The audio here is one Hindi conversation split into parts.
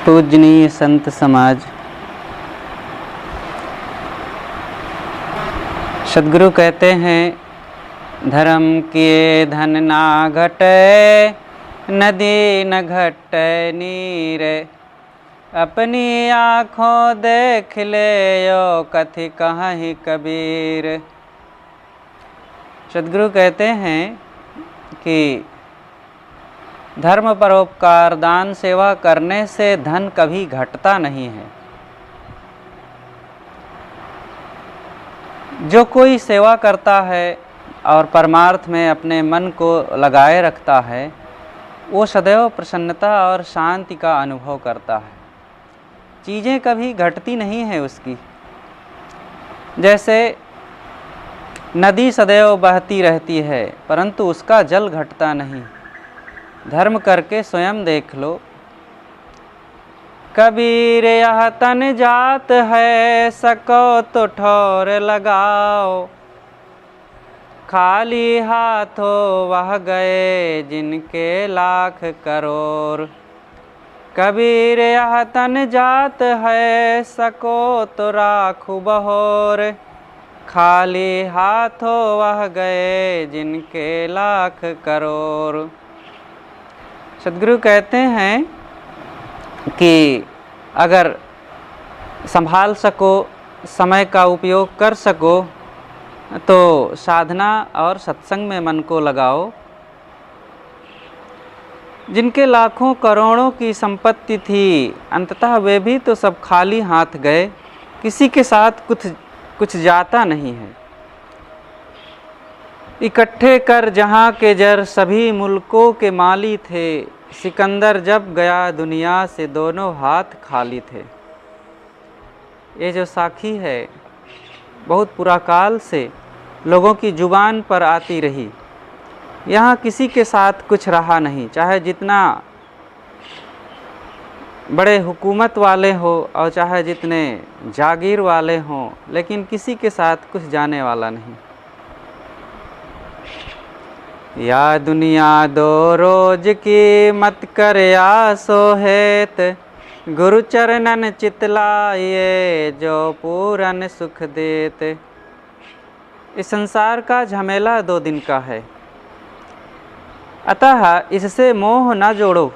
पूजनीय संत समाज, सद्गुरु कहते हैं, धर्म किए धन ना घटे, नदी न घटे नीर। अपनी आँखों देख ले यो, कथि कहीं कबीर। सद्गुरु कहते हैं कि धर्म परोपकार दान सेवा करने से धन कभी घटता नहीं है। जो कोई सेवा करता है और परमार्थ में अपने मन को लगाए रखता है, वो सदैव प्रसन्नता और शांति का अनुभव करता है। चीज़ें कभी घटती नहीं है उसकी। जैसे नदी सदैव बहती रहती है, परंतु उसका जल घटता नहीं। धर्म करके स्वयं देख लो। कबीर यह तन जात है, सको तो ठौर लगाओ। खाली हाथों वह गए, जिनके लाख करोड़। कबीर यह तन जात है, सको तो राखू बहोर। खाली हाथों वह गए, जिनके लाख करोड़। सद्गुरु कहते हैं कि अगर संभाल सको, समय का उपयोग कर सको, तो साधना और सत्संग में मन को लगाओ। जिनके लाखों करोड़ों की संपत्ति थी, अंततः वे भी तो सब खाली हाथ गए। किसी के साथ कुछ जाता नहीं है। इकट्ठे कर जहाँ के जर, सभी मुल्कों के माली थे। सिकंदर जब गया दुनिया से, दोनों हाथ खाली थे। ये जो साखी है, बहुत पुराकाल से लोगों की जुबान पर आती रही। यहाँ किसी के साथ कुछ रहा नहीं, चाहे जितना बड़े हुकूमत वाले हो और चाहे जितने जागीर वाले हों, लेकिन किसी के साथ कुछ जाने वाला नहीं। या दुनिया दो रोज की, मत कर आसो हेत। गुरु चरणन चितलाए, जो पूरन सुख देत। इस संसार का झमेला 2 दिन का है, अतः इससे मोह न जोड़ो।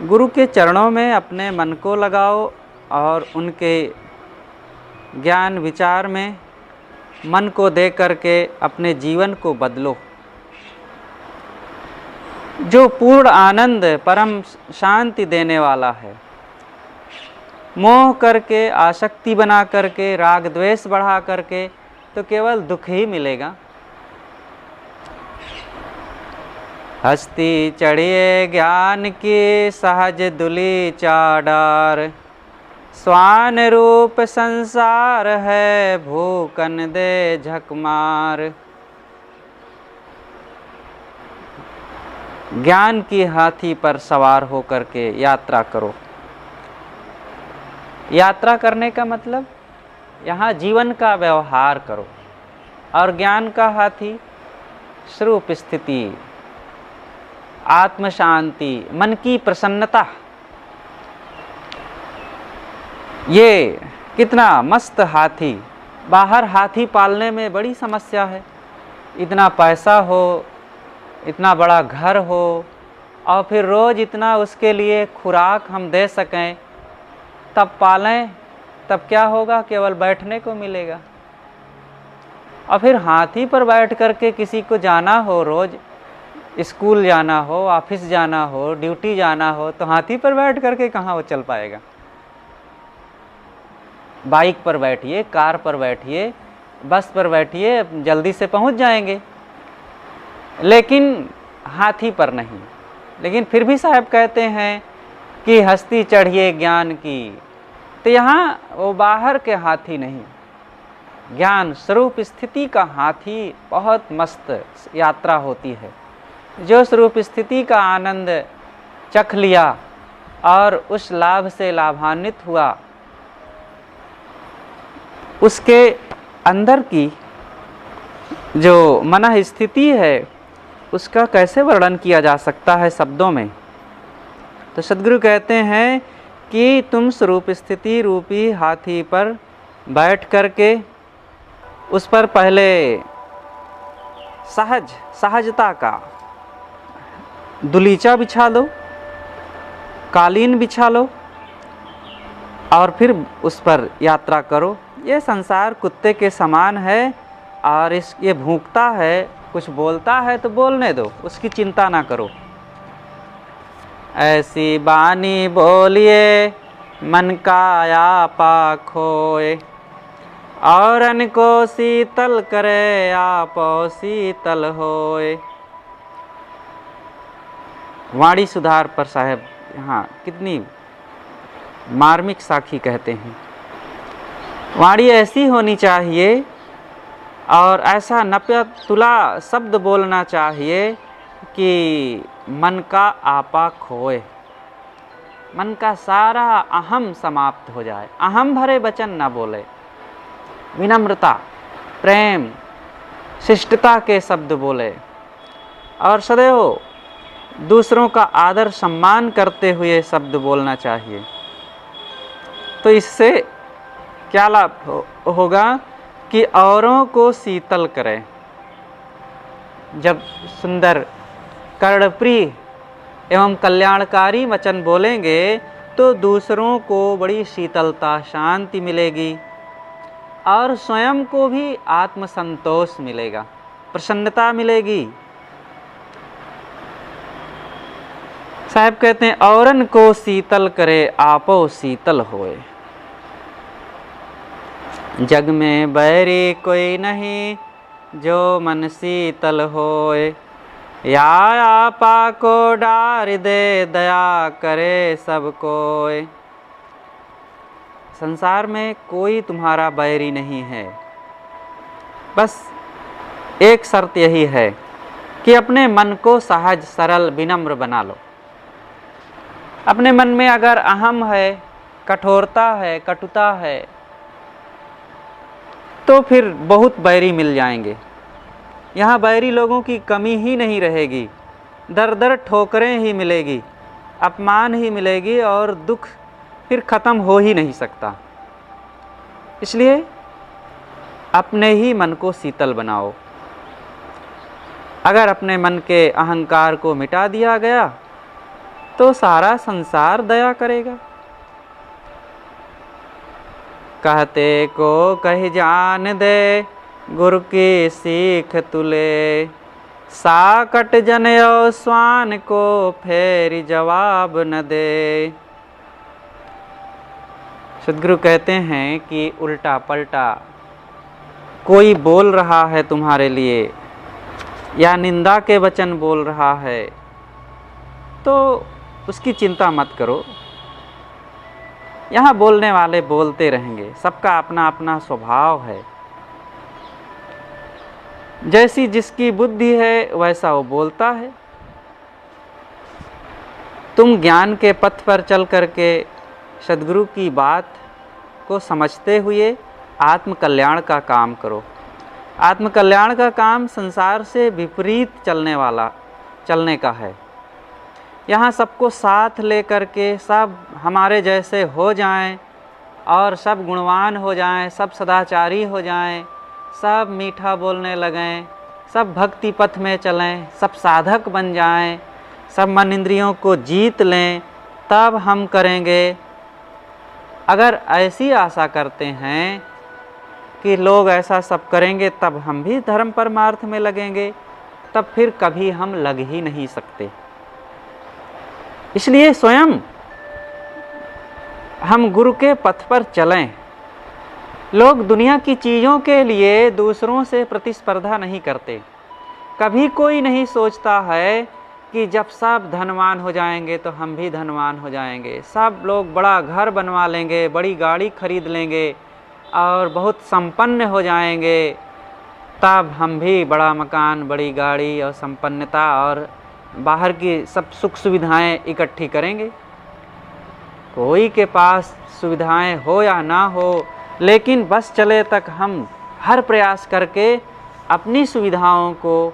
गुरु के चरणों में अपने मन को लगाओ और उनके ज्ञान विचार में मन को दे करके अपने जीवन को बदलो। जो पूर्ण आनंद परम शांति देने वाला है। मोह करके, आसक्ति बना करके, राग द्वेष बढ़ा करके तो केवल दुख ही मिलेगा। हस्ती चढ़िए ज्ञान की, सहज दुली चाडार। स्वान रूप संसार है, भूकन दे झकमार। ज्ञान की हाथी पर सवार होकर के यात्रा करो। यात्रा करने का मतलब यहाँ जीवन का व्यवहार करो। और ज्ञान का हाथी स्वरूप स्थिति, आत्म शांति, मन की प्रसन्नता। ये कितना मस्त हाथी। बाहर हाथी पालने में बड़ी समस्या है। इतना पैसा हो, इतना बड़ा घर हो, और फिर रोज़ इतना उसके लिए खुराक हम दे सकें, तब पालें, तब क्या होगा? केवल बैठने को मिलेगा। और फिर हाथी पर बैठ करके किसी को जाना हो, रोज़ स्कूल जाना हो, ऑफिस जाना हो, ड्यूटी जाना हो, तो हाथी पर बैठ करके कहाँ वो चल पाएगा? बाइक पर बैठिए, कार पर बैठिए, बस पर बैठिए, जल्दी से पहुँच जाएंगे, लेकिन हाथी पर नहीं। लेकिन फिर भी साहब कहते हैं कि हस्ती चढ़िए ज्ञान की। तो यहाँ वो बाहर के हाथी नहीं, ज्ञान स्वरूप स्थिति का हाथी बहुत मस्त यात्रा होती है। जो स्वरूप स्थिति का आनंद चख लिया और उस लाभ से लाभान्वित हुआ, उसके अंदर की जो मन स्थिति है, उसका कैसे वर्णन किया जा सकता है शब्दों में। तो सद्गुरु कहते हैं कि तुम स्वरूप स्थिति रूपी हाथी पर बैठ करके उस पर पहले सहजता का दुलीचा बिछा लो, कालीन बिछा लो और फिर उस पर यात्रा करो। ये संसार कुत्ते के समान है और ये भूखता है, कुछ बोलता है तो बोलने दो, उसकी चिंता ना करो। ऐसी बानी बोलिए मन का आपा खोए, औरन को शीतल करे आपो शीतल होए। वाणी सुधार पर साहब यहाँ कितनी मार्मिक साखी कहते हैं। वाणी ऐसी होनी चाहिए और ऐसा नप्या तुला शब्द बोलना चाहिए कि मन का आपा खोए, मन का सारा अहम समाप्त हो जाए। अहम भरे वचन ना बोले, विनम्रता, प्रेम, शिष्टता के शब्द बोले और सदैव दूसरों का आदर सम्मान करते हुए शब्द बोलना चाहिए। तो इससे क्या लाभ होगा कि औरों को शीतल करें। जब सुंदर कर्णप्रिय एवं कल्याणकारी वचन बोलेंगे तो दूसरों को बड़ी शीतलता, शांति मिलेगी और स्वयं को भी आत्मसंतोष मिलेगा, प्रसन्नता मिलेगी। साहब कहते हैं औरन को शीतल करे आपो शीतल होए। जग में बैरी कोई नहीं जो मन शीतल होए, या आपा को डार दे दया करे सब कोय। संसार में कोई तुम्हारा बैरी नहीं है, बस एक शर्त यही है कि अपने मन को सहज सरल विनम्र बना लो। अपने मन में अगर अहम है, कठोरता है, कटुता है तो फिर बहुत बैरी मिल जाएंगे। यहाँ बैरी लोगों की कमी ही नहीं रहेगी, दर दर ठोकरें ही मिलेगी, अपमान ही मिलेगी और दुख फिर ख़त्म हो ही नहीं सकता। इसलिए अपने ही मन को शीतल बनाओ। अगर अपने मन के अहंकार को मिटा दिया गया तो सारा संसार दया करेगा। कहते को कह जान दे गुरु की सीख तुले, साकट जनयो स्वान को फेर जवाब न दे। सद्गुरु कहते हैं कि उल्टा पलटा कोई बोल रहा है तुम्हारे लिए या निंदा के वचन बोल रहा है तो उसकी चिंता मत करो। यहाँ बोलने वाले बोलते रहेंगे, सबका अपना अपना स्वभाव है। जैसी जिसकी बुद्धि है वैसा वो बोलता है। तुम ज्ञान के पथ पर चल करके सद्गुरु की बात को समझते हुए आत्म कल्याण का काम करो। आत्म कल्याण का काम संसार से विपरीत चलने का है। यहाँ सबको साथ लेकर के सब हमारे जैसे हो जाएं और सब गुणवान हो जाएं, सब सदाचारी हो जाएं, सब मीठा बोलने लगें, सब भक्ति पथ में चलें, सब साधक बन जाएं, सब मन इंद्रियों को जीत लें, तब हम करेंगे। अगर ऐसी आशा करते हैं कि लोग ऐसा सब करेंगे तब हम भी धर्म परमार्थ में लगेंगे, तब फिर कभी हम लग ही नहीं सकते। इसलिए स्वयं हम गुरु के पथ पर चलें। लोग दुनिया की चीज़ों के लिए दूसरों से प्रतिस्पर्धा नहीं करते। कभी कोई नहीं सोचता है कि जब सब धनवान हो जाएंगे तो हम भी धनवान हो जाएंगे, सब लोग बड़ा घर बनवा लेंगे, बड़ी गाड़ी खरीद लेंगे और बहुत संपन्न हो जाएंगे, तब हम भी बड़ा मकान, बड़ी गाड़ी और संपन्नता और बाहर की सब सुख सुविधाएं इकट्ठी करेंगे। कोई के पास सुविधाएं हो या ना हो, लेकिन बस चले तक हम हर प्रयास करके अपनी सुविधाओं को,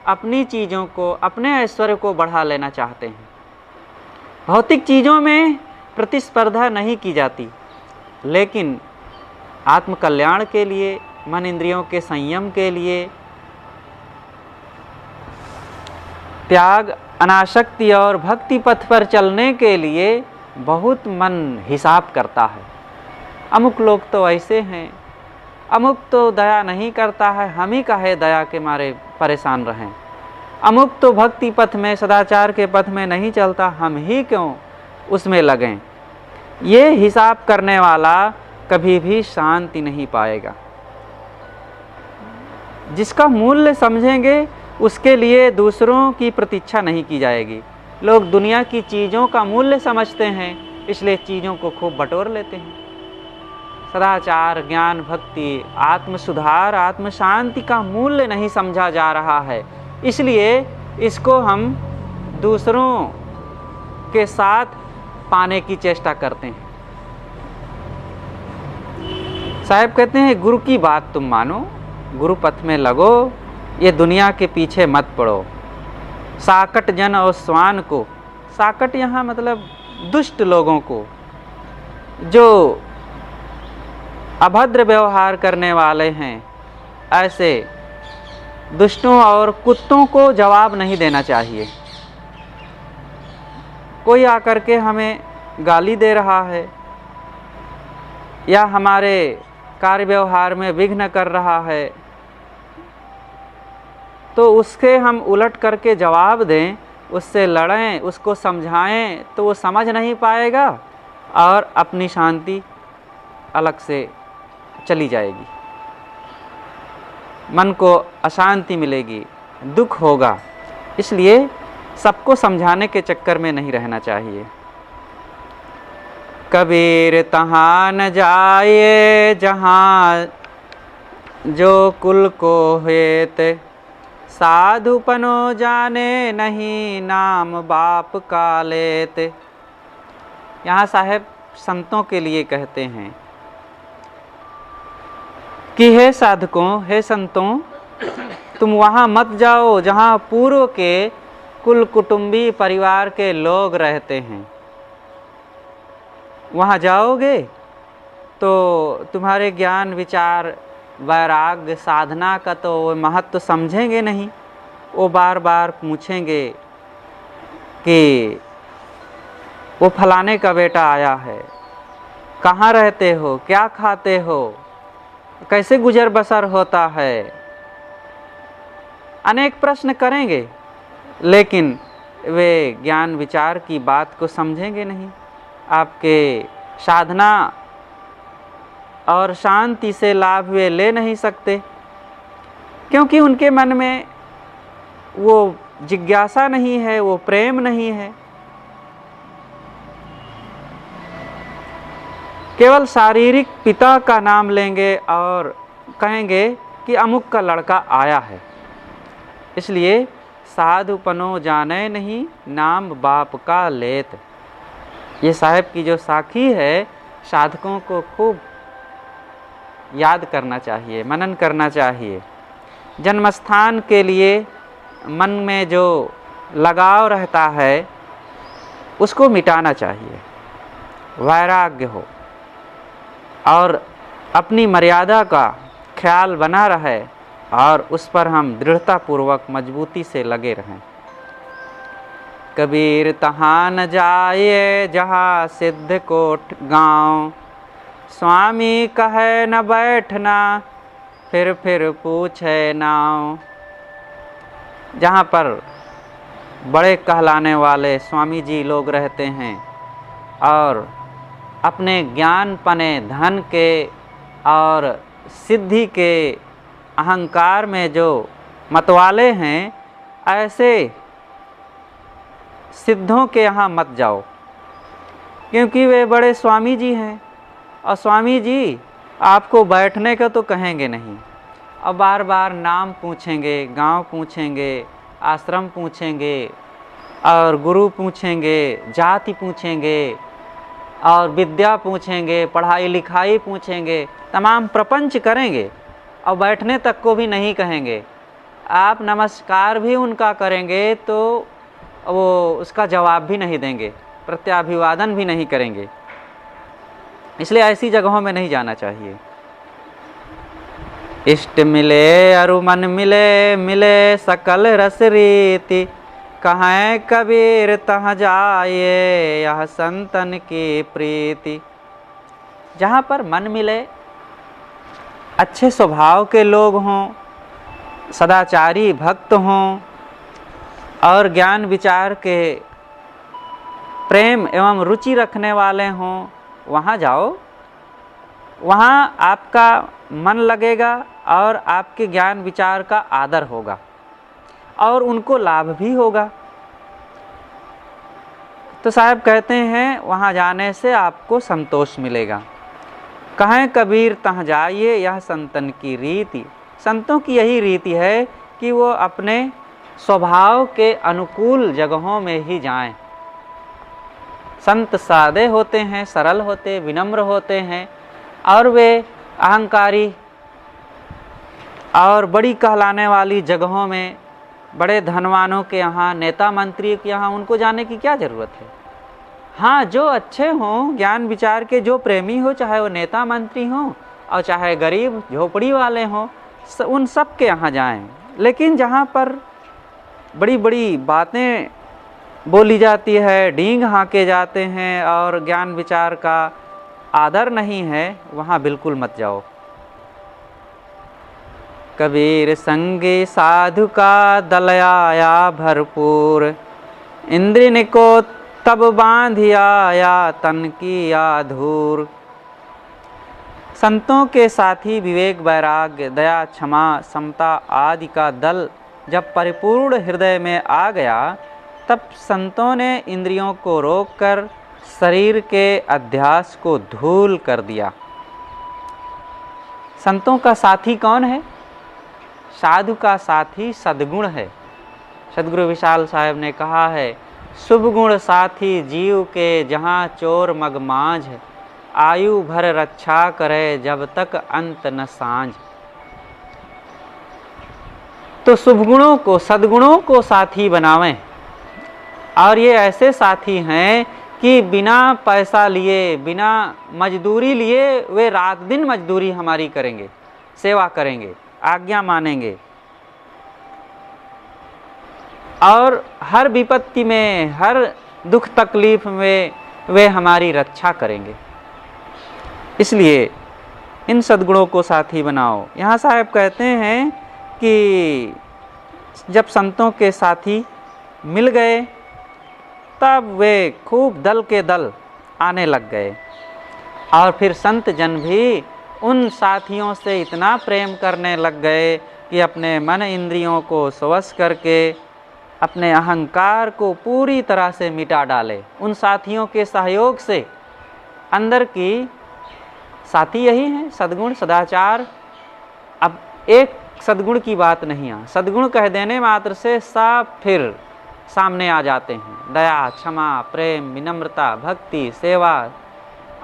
अपनी चीज़ों को, अपने ऐश्वर्य को बढ़ा लेना चाहते हैं। भौतिक चीज़ों में प्रतिस्पर्धा नहीं की जाती, लेकिन आत्मकल्याण के लिए, मन इंद्रियों के संयम के लिए, त्याग, अनासक्ति और भक्ति पथ पर चलने के लिए बहुत मन हिसाब करता है। अमुक लोग तो ऐसे हैं, अमुक तो दया नहीं करता है, हम ही काहे दया के मारे परेशान रहें। अमुक तो भक्ति पथ में, सदाचार के पथ में नहीं चलता, हम ही क्यों उसमें लगें। ये हिसाब करने वाला कभी भी शांति नहीं पाएगा। जिसका मूल्य समझेंगे उसके लिए दूसरों की प्रतीक्षा नहीं की जाएगी। लोग दुनिया की चीज़ों का मूल्य समझते हैं, इसलिए चीज़ों को खूब बटोर लेते हैं। सदाचार, ज्ञान, भक्ति, आत्म सुधार, आत्म शांति का मूल्य नहीं समझा जा रहा है, इसलिए इसको हम दूसरों के साथ पाने की चेष्टा करते हैं। साहब कहते हैं गुरु की बात तुम मानो, गुरु पथ में लगो, ये दुनिया के पीछे मत पड़ो। साकट जन और स्वान को, साकट यहाँ मतलब दुष्ट लोगों को, जो अभद्र व्यवहार करने वाले हैं, ऐसे दुष्टों और कुत्तों को जवाब नहीं देना चाहिए। कोई आकर के हमें गाली दे रहा है या हमारे कार्य व्यवहार में विघ्न कर रहा है, तो उसके हम उलट करके जवाब दें, उससे लड़ें, उसको समझाएं, तो वो समझ नहीं पाएगा और अपनी शांति अलग से चली जाएगी। मन को अशांति मिलेगी, दुख होगा। इसलिए सबको समझाने के चक्कर में नहीं रहना चाहिए। कबीर तहाँ न जाए जहाँ जो कुल को हेत, साधुपनो जाने नहीं नाम बाप का लेत। यहाँ साहेब संतों के लिए कहते हैं कि हे साधकों, हे संतों, तुम वहाँ मत जाओ जहाँ पूर्व के कुल कुटुंबी परिवार के लोग रहते हैं। वहाँ जाओगे तो तुम्हारे ज्ञान, विचार, वैराग्य, साधना का तो वो महत्व समझेंगे नहीं। वो बार बार पूछेंगे कि वो फलाने का बेटा आया है, कहाँ रहते हो, क्या खाते हो, कैसे गुजर बसर होता है। अनेक प्रश्न करेंगे, लेकिन वे ज्ञान विचार की बात को समझेंगे नहीं। आपके साधना और शांति से लाभ वे ले नहीं सकते, क्योंकि उनके मन में वो जिज्ञासा नहीं है, वो प्रेम नहीं है। केवल शारीरिक पिता का नाम लेंगे और कहेंगे कि अमुक का लड़का आया है। इसलिए साधुपनो जाने नहीं नाम बाप का लेत। ये साहेब की जो साखी है, साधकों को खूब याद करना चाहिए, मनन करना चाहिए। जन्मस्थान के लिए मन में जो लगाव रहता है उसको मिटाना चाहिए, वैराग्य हो और अपनी मर्यादा का ख्याल बना रहे और उस पर हम दृढ़तापूर्वक मजबूती से लगे रहें। कबीर तहाँ न जाए जहाँ सिद्ध कोट गाँव, स्वामी कहे न बैठना फिर पूछे नाव। जहाँ पर बड़े कहलाने वाले स्वामी जी लोग रहते हैं और अपने ज्ञान पने, धन के और सिद्धि के अहंकार में जो मतवाले हैं, ऐसे सिद्धों के यहाँ मत जाओ, क्योंकि वे बड़े स्वामी जी हैं और स्वामी जी आपको बैठने का तो कहेंगे नहीं और बार बार नाम पूछेंगे, गांव पूछेंगे, आश्रम पूछेंगे और गुरु पूछेंगे, जाति पूछेंगे और विद्या पूछेंगे, पढ़ाई लिखाई पूछेंगे, तमाम प्रपंच करेंगे और बैठने तक को भी नहीं कहेंगे। आप नमस्कार भी उनका करेंगे तो वो उसका जवाब भी नहीं देंगे। प्रत्याभिवादन भी नहीं करेंगे। इसलिए ऐसी जगहों में नहीं जाना चाहिए। इष्ट मिले अरु मन मिले, मिले सकल रस रीति, कहें कबीर तहाँ जाइए यह संतन की प्रीति। जहाँ पर मन मिले, अच्छे स्वभाव के लोग हों, सदाचारी भक्त हों और ज्ञान विचार के प्रेम एवं रुचि रखने वाले हों, वहाँ जाओ। वहाँ आपका मन लगेगा और आपके ज्ञान विचार का आदर होगा और उनको लाभ भी होगा। तो साहब कहते हैं वहाँ जाने से आपको संतोष मिलेगा। कहें कबीर तहाँ जाइए यह संतन की रीति। संतों की यही रीति है कि वो अपने स्वभाव के अनुकूल जगहों में ही जाएं। संत सादे होते हैं, सरल होते, विनम्र होते हैं और वे अहंकारी और बड़ी कहलाने वाली जगहों में, बड़े धनवानों के यहाँ, नेता मंत्री के यहाँ उनको जाने की क्या ज़रूरत है। हाँ, जो अच्छे हों, ज्ञान विचार के जो प्रेमी हो, चाहे वो नेता मंत्री हों और चाहे गरीब झोपड़ी वाले हों, उन सब के यहाँ जाएं। लेकिन जहाँ पर बड़ी बड़ी बातें बोली जाती है, डींग हाँके जाते हैं और ज्ञान विचार का आदर नहीं है, वहाँ बिल्कुल मत जाओ। कबीर संगी साधु का दल आया भरपूर, इंद्रिन को तब बांधिया या तन की आधूर। संतों के साथी विवेक, वैराग्य, दया, क्षमा, समता आदि का दल जब परिपूर्ण हृदय में आ गया, तब संतों ने इंद्रियों को रोककर शरीर के अध्यास को धूल कर दिया। संतों का साथी कौन है? साधु का साथी सद्गुण है। सद्गुरु विशाल साहब ने कहा है, शुभ गुण साथी जीव के जहाँ चोर मगमाझ, आयु भर रक्षा करे जब तक अंत न सांझ। तो शुभ गुणों को, सद्गुणों को साथी बनावें। और ये ऐसे साथी हैं कि बिना पैसा लिए, बिना मजदूरी लिए वे रात दिन मजदूरी हमारी करेंगे, सेवा करेंगे, आज्ञा मानेंगे और हर विपत्ति में, हर दुख तकलीफ में वे हमारी रक्षा करेंगे। इसलिए इन सद्गुणों को साथी बनाओ। यहाँ साहब कहते हैं कि जब संतों के साथी मिल गए, तब वे खूब दल के दल आने लग गए और फिर संत जन भी उन साथियों से इतना प्रेम करने लग गए कि अपने मन इंद्रियों को स्वश करके अपने अहंकार को पूरी तरह से मिटा डाले। उन साथियों के सहयोग से अंदर की साथी यही हैं, सद्गुण, सदाचार। अब एक सद्गुण की बात नहीं है, सद्गुण कह देने मात्र से सब फिर सामने आ जाते हैं। दया, क्षमा, प्रेम, विनम्रता, भक्ति, सेवा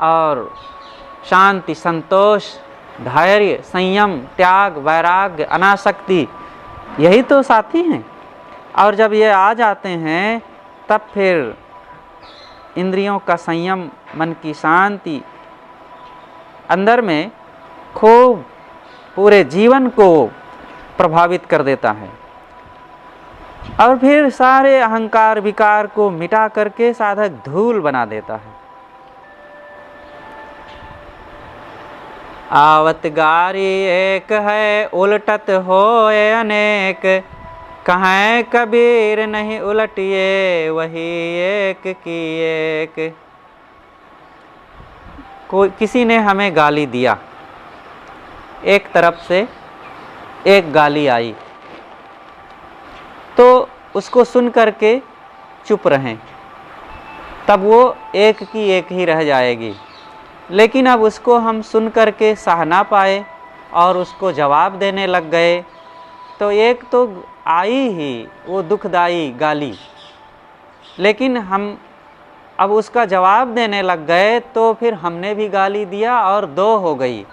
और शांति, संतोष, धैर्य, संयम, त्याग, वैराग्य, अनासक्ति, यही तो साथी हैं। और जब ये आ जाते हैं तब फिर इंद्रियों का संयम, मन की शांति अंदर में खूब पूरे जीवन को प्रभावित कर देता है और फिर सारे अहंकार विकार को मिटा करके साधक धूल बना देता है। आवत गारी एक है, उलटत होए अनेक, कहें कबीर नहीं उलटिए वही एक की एक। कोई किसी ने हमें गाली दिया, एक तरफ से एक गाली आई, तो उसको सुन करके चुप रहें, तब वो एक की एक ही रह जाएगी। लेकिन अब उसको हम सुन करके सह ना पाए और उसको जवाब देने लग गए, तो एक तो आई ही वो दुखदाई गाली, लेकिन हम अब उसका जवाब देने लग गए तो फिर हमने भी गाली दिया और दो हो गई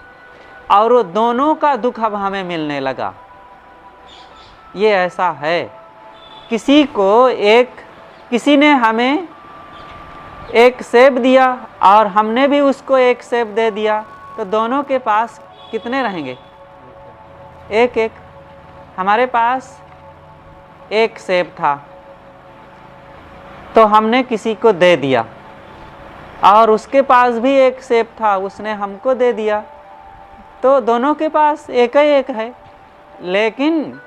और वो दोनों का दुख अब हमें मिलने लगा। ये ऐसा है। किसी ने हमें एक सेब दिया और हमने भी उसको एक सेब दे दिया, तो दोनों के पास कितने रहेंगे? एक एक। हमारे पास एक सेब था तो हमने किसी को दे दिया, और उसके पास भी एक सेब था, उसने हमको दे दिया, तो दोनों के पास एक ही एक है। लेकिन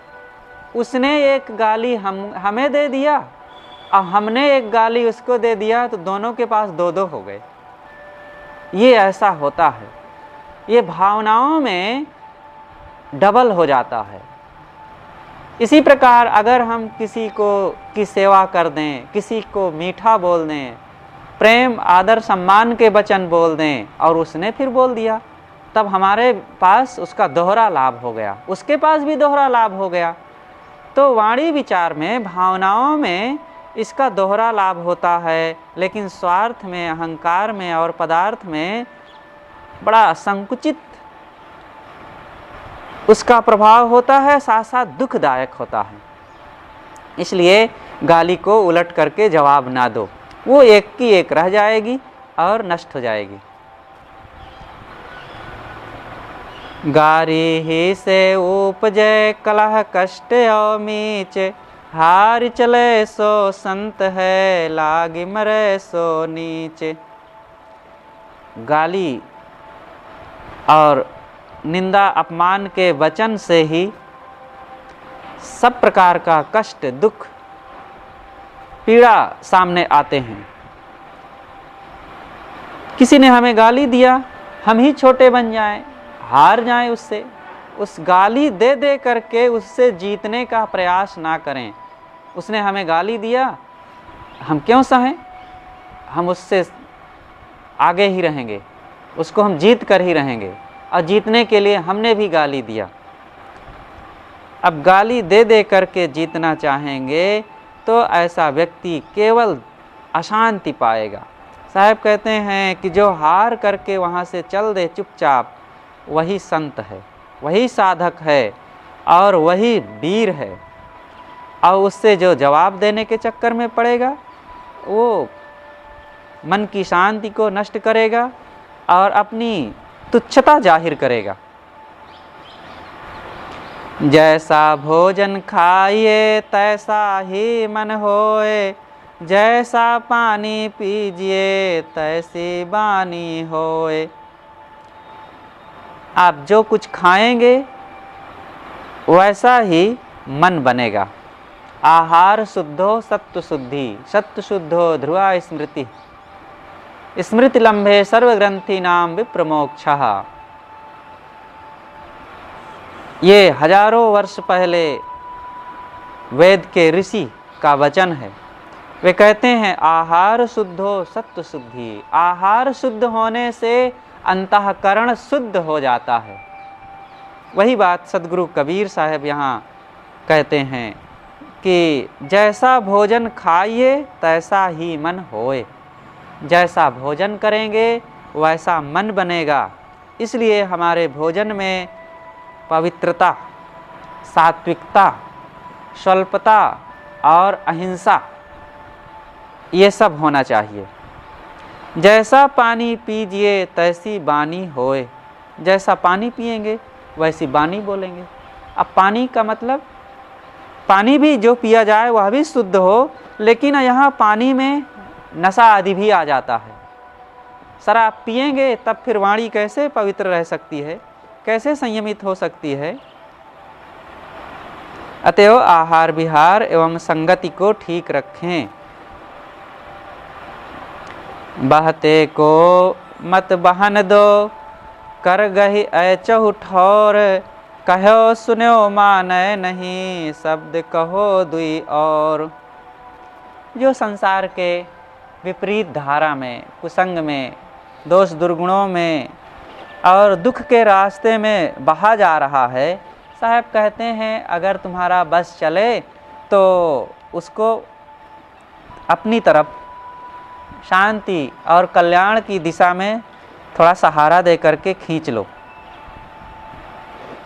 उसने एक गाली हमें दे दिया और हमने एक गाली उसको दे दिया, तो दोनों के पास दो दो हो गए। ये ऐसा होता है, ये भावनाओं में डबल हो जाता है। इसी प्रकार अगर हम किसी को की सेवा कर दें, किसी को मीठा बोल दें, प्रेम आदर सम्मान के वचन बोल दें, और उसने फिर बोल दिया, तब हमारे पास उसका दोहरा लाभ हो गया, उसके पास भी दोहरा लाभ हो गया। तो वाणी विचार में, भावनाओं में इसका दोहरा लाभ होता है, लेकिन स्वार्थ में, अहंकार में और पदार्थ में बड़ा संकुचित उसका प्रभाव होता है, साथ साथ दुखदायक होता है। इसलिए गाली को उलट करके जवाब ना दो, वो एक की एक रह जाएगी और नष्ट हो जाएगी। गारी ही से उपजे कलह कष्ट और मीच, हार चले सो संत है, लागी मरे सो नीच। गाली और निंदा अपमान के वचन से ही सब प्रकार का कष्ट, दुख, पीड़ा सामने आते हैं। किसी ने हमें गाली दिया, हम ही छोटे बन जाएं, हार जाएं उससे, उस गाली दे दे करके उससे जीतने का प्रयास ना करें। उसने हमें गाली दिया, हम क्यों सहें? हम उससे आगे ही रहेंगे, उसको हम जीत कर ही रहेंगे, और जीतने के लिए हमने भी गाली दिया। अब गाली दे दे करके जीतना चाहेंगे तो ऐसा व्यक्ति केवल अशांति पाएगा। साहब कहते हैं कि जो हार करके वहाँ से चल दे चुपचाप, वही संत है, वही साधक है और वही वीर है। और उससे जो जवाब देने के चक्कर में पड़ेगा, वो मन की शांति को नष्ट करेगा और अपनी तुच्छता जाहिर करेगा। जैसा भोजन खाइए तैसा ही मन होए, जैसा पानी पीजिए तैसी बानी होए। आप जो कुछ खाएंगे वैसा ही मन बनेगा। आहार शुद्धो सत्व शुद्धि, सत्व शुद्धो ध्रुवा स्मृति, स्मृति लंबे सर्वग्रंथि नाम विप्रमोक्षः। ये हजारों वर्ष पहले वेद के ऋषि का वचन है। वे कहते हैं आहार शुद्धो सत्व शुद्धि। आहार शुद्ध होने से अंतःकरण शुद्ध हो जाता है। वही बात सदगुरु कबीर साहब यहाँ कहते हैं कि जैसा भोजन खाइए तैसा ही मन होए। जैसा भोजन करेंगे वैसा मन बनेगा। इसलिए हमारे भोजन में पवित्रता, सात्विकता, स्वल्पता और अहिंसा, ये सब होना चाहिए। जैसा पानी पीजिए तैसी बानी होए। जैसा पानी पिएंगे वैसी बानी बोलेंगे। अब पानी का मतलब, पानी भी जो पिया जाए वह भी शुद्ध हो, लेकिन यहाँ पानी में नशा आदि भी आ जाता है। शराब पिएंगे तब फिर वाणी कैसे पवित्र रह सकती है, कैसे संयमित हो सकती है। अतएव आहार विहार एवं संगति को ठीक रखें। बहते को मत बहन दो, कर गही ऐचहु ठौर, कहो सुनो माने नहीं, शब्द कहो दुई और। जो संसार के विपरीत धारा में, कुसंग में, दोष दुर्गुणों में और दुख के रास्ते में बहा जा रहा है, साहब कहते हैं अगर तुम्हारा बस चले तो उसको अपनी तरफ शांति और कल्याण की दिशा में थोड़ा सहारा दे करके खींच लो।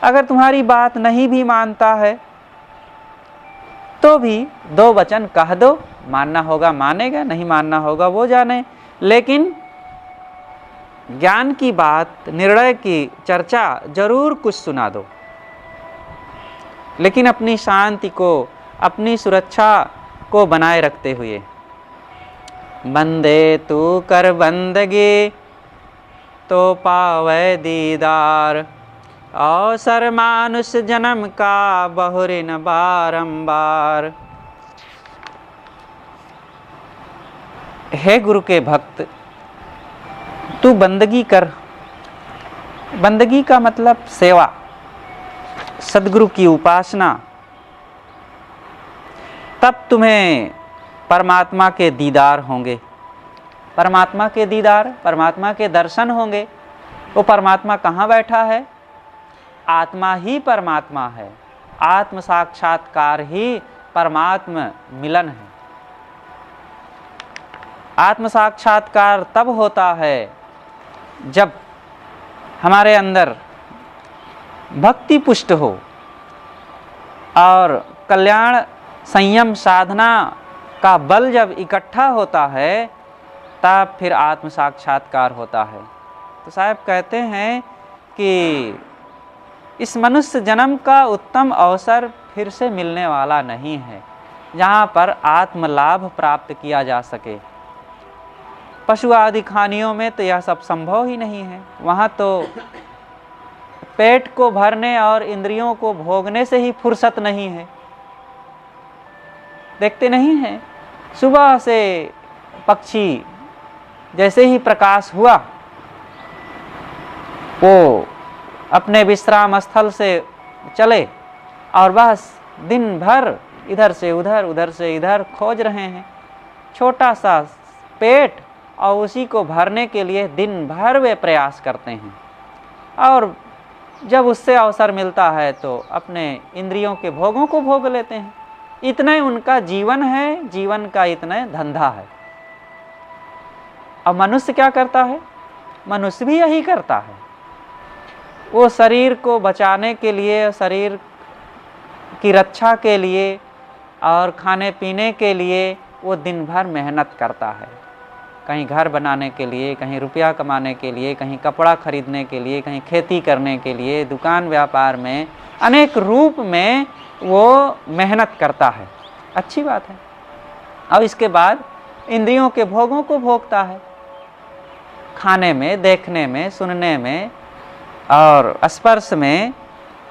अगर तुम्हारी बात नहीं भी मानता है तो भी दो वचन कह दो, मानना होगा मानेगा, नहीं मानना होगा वो जाने। लेकिन ज्ञान की बात, निर्णय की चर्चा जरूर कुछ सुना दो, लेकिन अपनी शांति को, अपनी सुरक्षा को बनाए रखते हुए। बंदे तू कर बंदगी तो पावे दीदार, अवसर मानुष जन्म का बहुरिन बारंबार। हे गुरु के भक्त, तू बंदगी कर। बंदगी का मतलब सेवा, सद्गुरु की उपासना। तब तुम्हें परमात्मा के दीदार होंगे, परमात्मा के दीदार, परमात्मा के दर्शन होंगे। वो परमात्मा कहाँ बैठा है? आत्मा ही परमात्मा है। आत्म साक्षात्कार ही परमात्मा मिलन है। आत्म साक्षात्कार तब होता है जब हमारे अंदर भक्ति पुष्ट हो और कल्याण संयम साधना का बल जब इकट्ठा होता है, तब फिर आत्म साक्षात्कार होता है। तो साहब कहते हैं कि इस मनुष्य जन्म का उत्तम अवसर फिर से मिलने वाला नहीं है, जहाँ पर आत्म लाभ प्राप्त किया जा सके। पशु आदि खानियों में तो यह सब संभव ही नहीं है। वहाँ तो पेट को भरने और इंद्रियों को भोगने से ही फुर्सत नहीं है। देखते नहीं हैं, सुबह से पक्षी जैसे ही प्रकाश हुआ, वो अपने विश्राम स्थल से चले और बस दिन भर इधर से उधर, उधर से इधर खोज रहे हैं छोटा सा पेट, और उसी को भरने के लिए दिन भर वे प्रयास करते हैं। और जब उससे अवसर मिलता है तो अपने इंद्रियों के भोगों को भोग लेते हैं। इतना ही उनका जीवन है, जीवन का इतना धंधा है। अब मनुष्य क्या करता है? मनुष्य भी यही करता है। वो शरीर को बचाने के लिए, शरीर की रक्षा के लिए और खाने पीने के लिए वो दिन भर मेहनत करता है। कहीं घर बनाने के लिए, कहीं रुपया कमाने के लिए, कहीं कपड़ा खरीदने के लिए, कहीं खेती करने के लिए, दुकान व्यापार में, अनेक रूप में वो मेहनत करता है। अच्छी बात है। और इसके बाद इंद्रियों के भोगों को भोगता है, खाने में, देखने में, सुनने में और स्पर्श में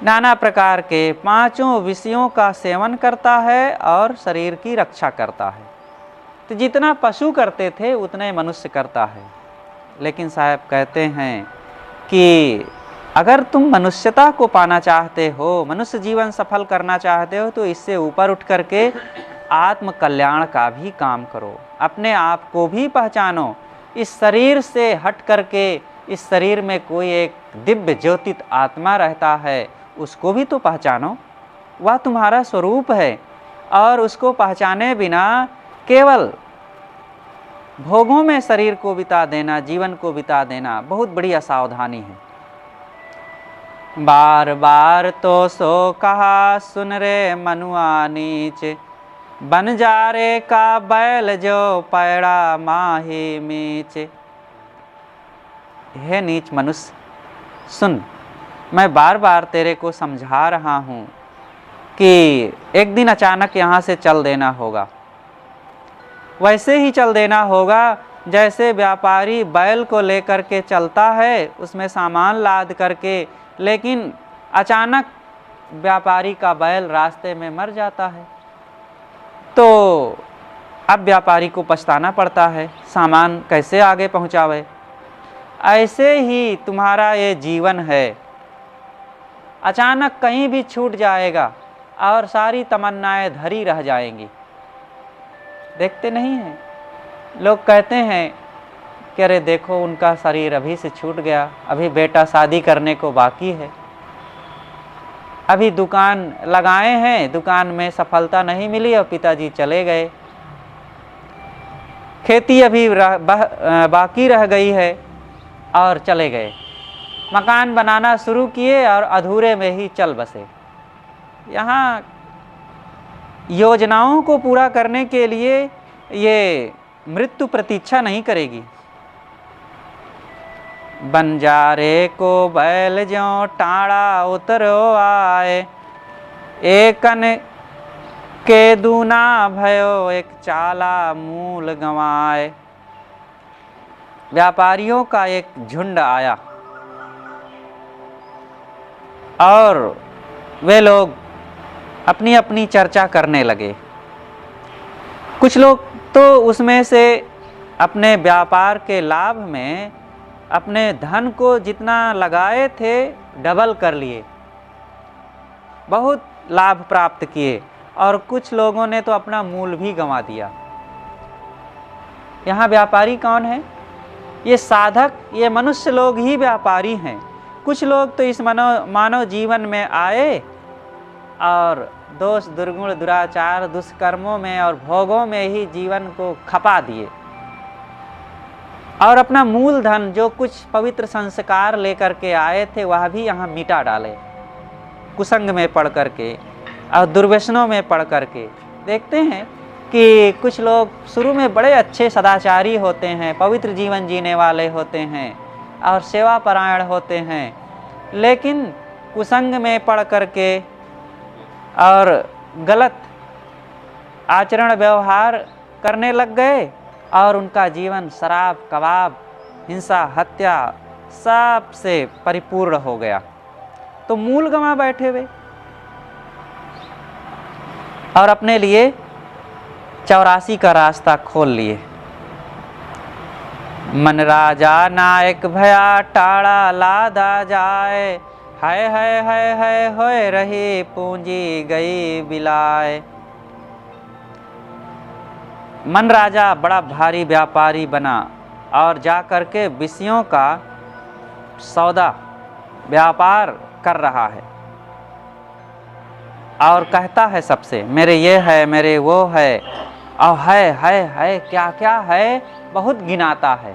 नाना प्रकार के पांचों विषयों का सेवन करता है और शरीर की रक्षा करता है। तो जितना पशु करते थे उतना ही मनुष्य करता है। लेकिन साहब कहते हैं कि अगर तुम मनुष्यता को पाना चाहते हो, मनुष्य जीवन सफल करना चाहते हो, तो इससे ऊपर उठ करके आत्म कल्याण का भी काम करो। अपने आप को भी पहचानो। इस शरीर से हट करके इस शरीर में कोई एक दिव्य ज्योतित आत्मा रहता है, उसको भी तो पहचानो। वह तुम्हारा स्वरूप है और उसको पहचाने बिना केवल भोगों में शरीर को बिता देना, जीवन को बिता देना बहुत बड़ी असावधानी है। बार बार तो सो कहा सुन रे मनुआ नीच, बन जा रे का बैल जो पैड़ा माही मीच। हे नीच मनुष्य, सुन, मैं बार बार तेरे को समझा रहा हूँ कि एक दिन अचानक यहाँ से चल देना होगा। वैसे ही चल देना होगा जैसे व्यापारी बैल को लेकर के चलता है, उसमें सामान लाद करके, लेकिन अचानक व्यापारी का बैल रास्ते में मर जाता है, तो अब व्यापारी को पछताना पड़ता है, सामान कैसे आगे पहुंचावे। ऐसे ही तुम्हारा ये जीवन है, अचानक कहीं भी छूट जाएगा और सारी तमन्नाएं धरी रह जाएंगी। देखते नहीं हैं, लोग कहते हैं कि अरे देखो उनका शरीर अभी से छूट गया, अभी बेटा शादी करने को बाकी है, अभी दुकान लगाए हैं, दुकान में सफलता नहीं मिली और पिताजी चले गए, खेती अभी बाकी रह गई है और चले गए, मकान बनाना शुरू किए और अधूरे में ही चल बसे। यहाँ योजनाओं को पूरा करने के लिए ये मृत्यु प्रतीक्षा नहीं करेगी। बंजारे को बैल ज्यों टाड़ा उतरो आए, एकन के दूना भयो एक चाला मूल गंवाए। व्यापारियों का एक झुंड आया और वे लोग अपनी अपनी चर्चा करने लगे। कुछ लोग तो उसमें से अपने व्यापार के लाभ में अपने धन को जितना लगाए थे डबल कर लिए, बहुत लाभ प्राप्त किए, और कुछ लोगों ने तो अपना मूल भी गंवा दिया। यहाँ व्यापारी कौन है? ये साधक, ये मनुष्य लोग ही व्यापारी हैं। कुछ लोग तो इस मानव जीवन में आए और दोष दुर्गुण दुराचार दुष्कर्मों में और भोगों में ही जीवन को खपा दिए, और अपना मूल धन जो कुछ पवित्र संस्कार लेकर के आए थे वह भी यहाँ मिटा डाले, कुसंग में पड़ करके और दुर्व्यसनों में पड़ करके। देखते हैं कि कुछ लोग शुरू में बड़े अच्छे सदाचारी होते हैं, पवित्र जीवन जीने वाले होते हैं और सेवा परायण होते हैं, लेकिन कुसंग में पड़ करके और गलत आचरण व्यवहार करने लग गए और उनका जीवन शराब कबाब हिंसा हत्या सब से परिपूर्ण हो गया। तो मूल गंवा बैठे हुए और अपने लिए 84 का रास्ता खोल लिए। मन राजा नायक भया टाड़ा लादा जाए, हाय हाय हाय हाय होए रही पूंजी गई बिलाए। मन राजा बड़ा भारी व्यापारी बना और जा कर के विषयों का सौदा व्यापार कर रहा है और कहता है सबसे मेरे ये है मेरे वो है, और है क्या क्या है बहुत गिनाता है।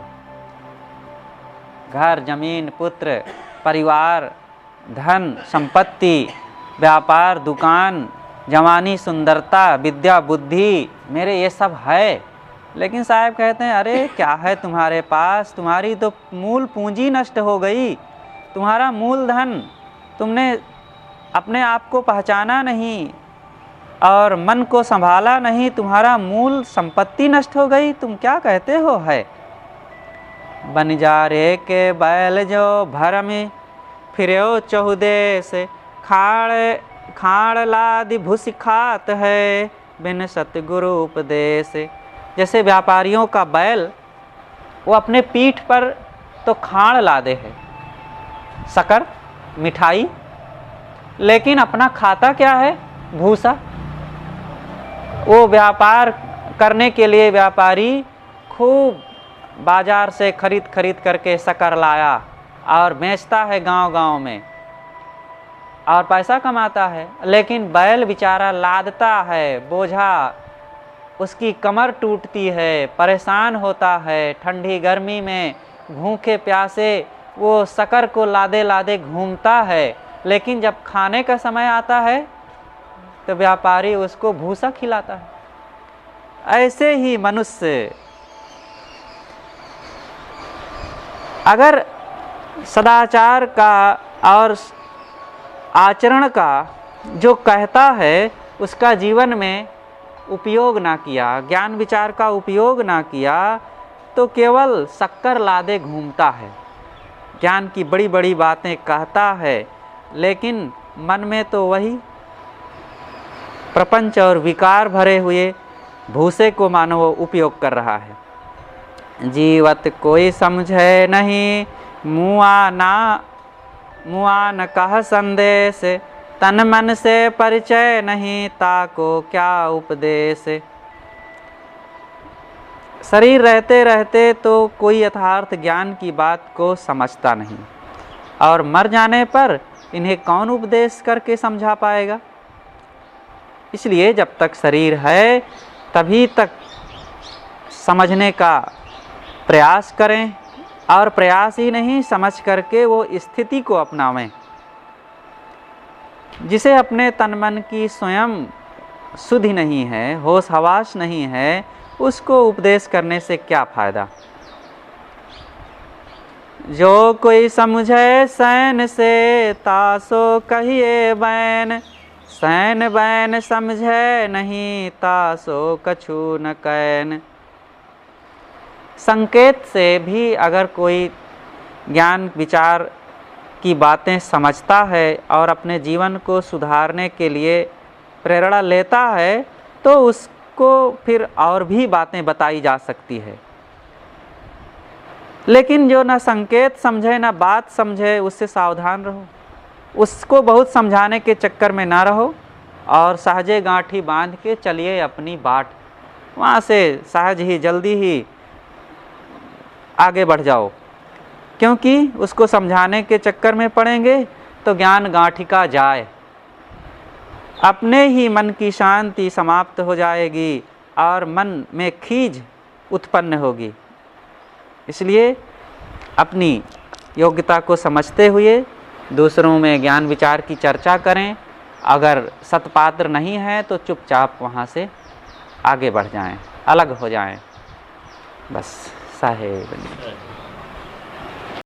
घर जमीन पुत्र परिवार धन संपत्ति व्यापार दुकान जवानी सुंदरता विद्या बुद्धि मेरे ये सब है। लेकिन साहब कहते हैं अरे क्या है तुम्हारे पास, तुम्हारी तो मूल पूंजी नष्ट हो गई, तुम्हारा मूल धन, तुमने अपने आप को पहचाना नहीं और मन को संभाला नहीं, तुम्हारा मूल संपत्ति नष्ट हो गई, तुम क्या कहते हो है। बंजारे के बैल जो भरमी फिरो चहुदेश, खाड़ लादि भूस खात है बिन सतगुरु उपदेश। जैसे व्यापारियों का बैल वो अपने पीठ पर तो खाड़ लादे है शक्कर मिठाई, लेकिन अपना खाता क्या है भूसा। वो व्यापार करने के लिए व्यापारी खूब बाजार से खरीद करके शक्कर लाया और बेचता है गांव-गांव में और पैसा कमाता है, लेकिन बैल बेचारा लादता है बोझा, उसकी कमर टूटती है, परेशान होता है, ठंडी गर्मी में भूखे प्यासे वो शक्कर को लादे लादे घूमता है, लेकिन जब खाने का समय आता है तो व्यापारी उसको भूसा खिलाता है। ऐसे ही मनुष्य अगर सदाचार का और आचरण का जो कहता है उसका जीवन में उपयोग ना किया, ज्ञान विचार का उपयोग ना किया, तो केवल शक्कर लादे घूमता है, ज्ञान की बड़ी बड़ी बातें कहता है, लेकिन मन में तो वही प्रपंच और विकार भरे हुए भूसे को मानो वो उपयोग कर रहा है। जीवत कोई समझे नहीं मुआ न कह संदेश, तन मन से परिचय नहीं ताको क्या उपदेश। शरीर रहते रहते तो कोई यथार्थ ज्ञान की बात को समझता नहीं, और मर जाने पर इन्हें कौन उपदेश करके समझा पाएगा। इसलिए जब तक शरीर है तभी तक समझने का प्रयास करें, और प्रयास ही नहीं समझ करके वो स्थिति को अपनावें। जिसे अपने तन मन की स्वयं शुद्धि नहीं है, होश हवास नहीं है, उसको उपदेश करने से क्या फायदा। जो कोई समझे सैन से तासो कहिए बैन, सैन बैन समझे नहीं तासो कछु न कैन। संकेत से भी अगर कोई ज्ञान विचार की बातें समझता है और अपने जीवन को सुधारने के लिए प्रेरणा लेता है तो उसको फिर और भी बातें बताई जा सकती है। लेकिन जो ना संकेत समझे ना बात समझे उससे सावधान रहो, उसको बहुत समझाने के चक्कर में ना रहो और सहजे गांठी बांध के चलिए अपनी बाट, वहाँ से सहज ही जल्दी ही आगे बढ़ जाओ। क्योंकि उसको समझाने के चक्कर में पड़ेंगे तो ज्ञान गांठिका जाए, अपने ही मन की शांति समाप्त हो जाएगी और मन में खीज उत्पन्न होगी। इसलिए अपनी योग्यता को समझते हुए दूसरों में ज्ञान विचार की चर्चा करें। अगर सत्पात्र नहीं है तो चुपचाप वहाँ से आगे बढ़ जाएं, अलग हो जाएं। बस साहेब।